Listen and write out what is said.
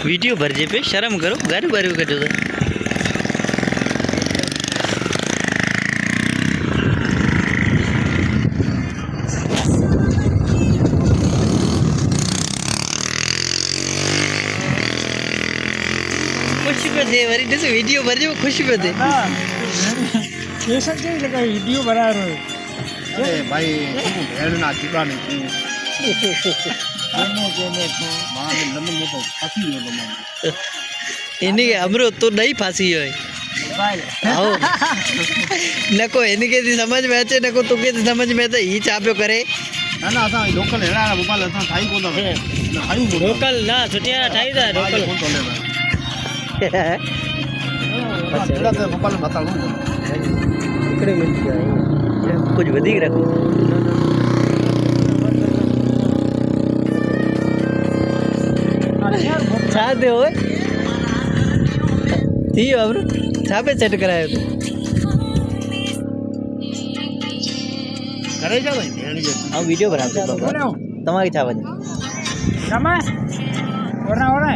video भरजे पे शर्म करो गाड़ी बारी कटो तो खुशी पे थे वरी जैसे वीडियो भरजे वो खुशी पे थे ये सब चीज लगा वीडियो बना रहे अरे भाई भेड़ ना चिपड़ा नहीं मां ने लंबे में तो फंसी हो तो मां इन्हीं हमरो तो नहीं फांसी है आओ नको इनके दी समझ में अचे नको तुके दी समझ में तो ही चाप्यो करे ना ना असा लोकल हेड़ा भोपाल असा थाई को तो खाई को लोकल ना छुटिया ठाई दा लोकल कौन तो ले हेड़ा तो भोपाल में बताऊं इकड़े मिल गया कुछ वधिक रखो छा दे ओए थी हमरो छा पे सेट करायो तो करे जा भाई भेड़ जो हम वीडियो बना दे बाबा तुम्हारी छा बजे रमा और ना